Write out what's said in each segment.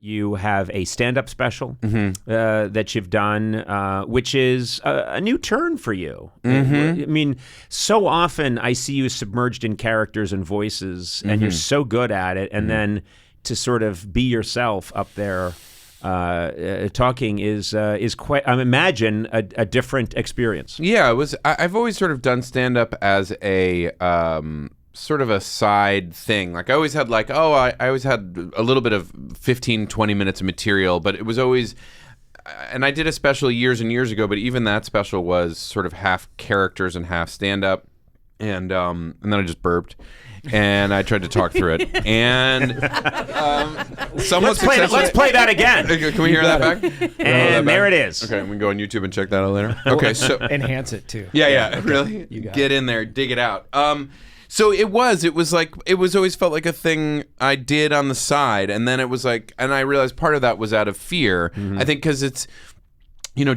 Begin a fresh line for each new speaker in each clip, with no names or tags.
You have a stand-up special that you've done, which is a new turn for you. I mean, so often I see you submerged in characters and voices, and you're so good at it, and then to sort of be yourself up there talking is quite, I imagine, a different experience.
Yeah, it was. I've always sort of done stand-up as a sort of a side thing. Like I always had I always had a little bit of 15, 20 minutes of material, but it was always, and I did a special years and years ago, but even that special was sort of half characters and half stand-up. And then I just burped. And I tried to talk through it, and
let's play that again.
Can we hear that back?
And there it is.
Okay, we can go on YouTube and check that out later. Okay, so
enhance it too.
Yeah, really. Get in there, dig it out. So it was always felt like a thing I did on the side, and then it was like, and I realized part of that was out of fear. I think because it's,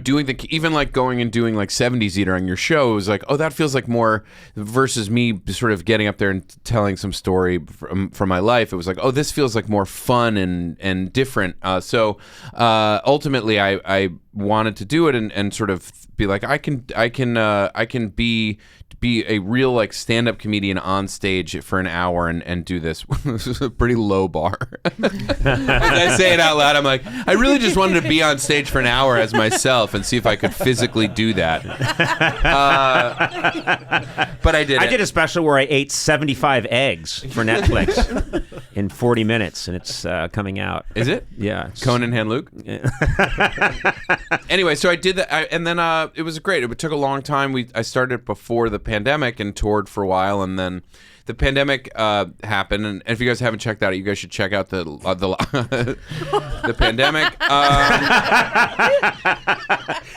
doing even like going and doing like 70s Eater on your show, it was like, oh, that feels like more versus me sort of getting up there and telling some story from my life. It was like, oh, this feels like more fun and different. So ultimately, I wanted to do it and sort of be like, I can be a real like stand-up comedian on stage for an hour and do this. This is a pretty low bar. As I say it out loud, I'm like, I really just wanted to be on stage for an hour as myself and see if I could physically do that. But I did.
I did a special where I ate 75 eggs for Netflix in 40 minutes, and it's coming out.
Is it?
Yeah.
Conan and Luke? Yeah. Anyway, so I did that, and then it was great. It took a long time. I started before the pandemic and toured for a while, and then the pandemic happened. And if you guys haven't checked that out, you guys should check out the pandemic.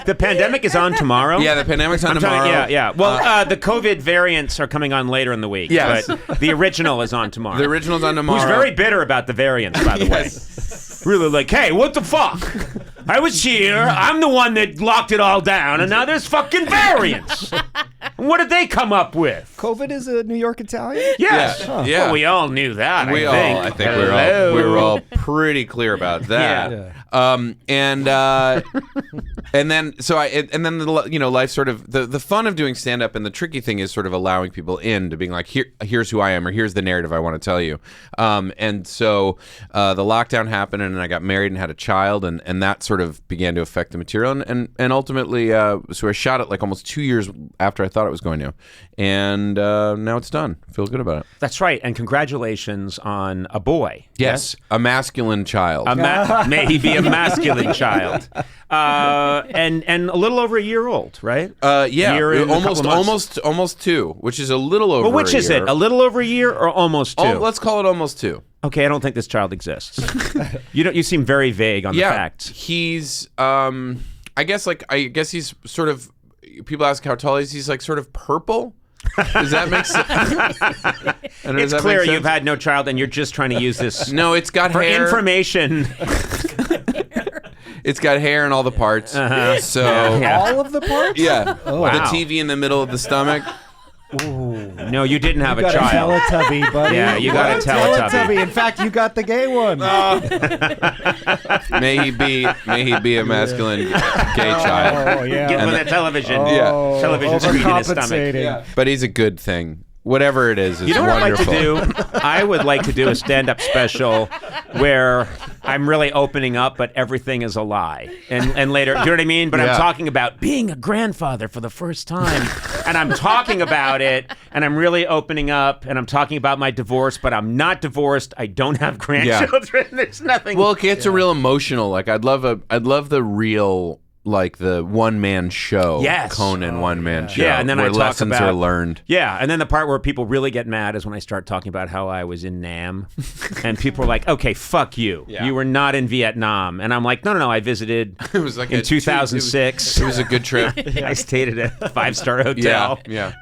The pandemic is on tomorrow.
Yeah, the pandemic's on tomorrow.
Yeah. Well, the COVID variants are coming on later in the week.
Yes.
But the original is on tomorrow.
The original's on tomorrow.
Who's very bitter about the variants, by the way. Really like, hey, what the fuck? I was here. I'm the one that locked it all down, and now there's fucking variants. What did they come up with?
COVID is a New York Italian?
Yes.
Yeah.
Huh. Well, we all knew that.
I think we were all pretty clear about that.
Yeah.
And then life sort of the fun of doing stand up and the tricky thing is sort of allowing people in to being like, here's who I am, or here's the narrative I want to tell you. And so the lockdown happened, and I got married and had a child, and that sort of began to affect the material, and ultimately so I shot it like almost 2 years after I thought it was going to, and now it's done. Feel good about it.
That's right, and congratulations on a boy.
Yes, a masculine child.
May he be a masculine child, and a little over a year old, right?
Yeah, almost 2, which is a little over.
Well, which is it? A little over a year or almost 2?
Let's call it almost 2.
Okay, I don't think this child exists. You seem very vague on the facts.
He's I guess he's sort of, people ask how tall he is. He's like sort of purple. Does that make sense?
It's clear you've had no child and you're just trying to use this.
No, it's got
for
hair.
Information.
It's got hair in all the parts. So
all of the parts?
Yeah.
Oh,
wow.
Wow.
The TV in the middle of the stomach.
Ooh.
No, you didn't have a child.
You got a Teletubby, buddy.
Yeah, you got a Teletubby.
In fact, you got the gay one.
May he be a masculine gay child.
Oh, yeah.
Get with a television.
Oh,
television screen in his stomach.
Yeah. But he's a good thing. Whatever it is,
you know
wonderful.
what I'd like to do? I would like to do a stand-up special where I'm really opening up, but everything is a lie. And later, do you know what I mean? But I'm talking about being a grandfather for the first time. And I'm talking about it, and I'm really opening up, and I'm talking about my divorce, but I'm not divorced. I don't have grandchildren. Yeah. There's nothing.
Well, it gets a real emotional. Like I'd love the real, like the one-man show.
Yes.
Conan one-man show.
Yeah, and then
where
I talk
lessons
about,
are learned.
Yeah, and then the part where people really get mad is when I start talking about how I was in Nam, and people are like, "Okay, fuck you. Yeah. You were not in Vietnam." And I'm like, "No, I visited
it was like
in 2006.
It was a good trip.
I stayed at a 5-star hotel."
Yeah.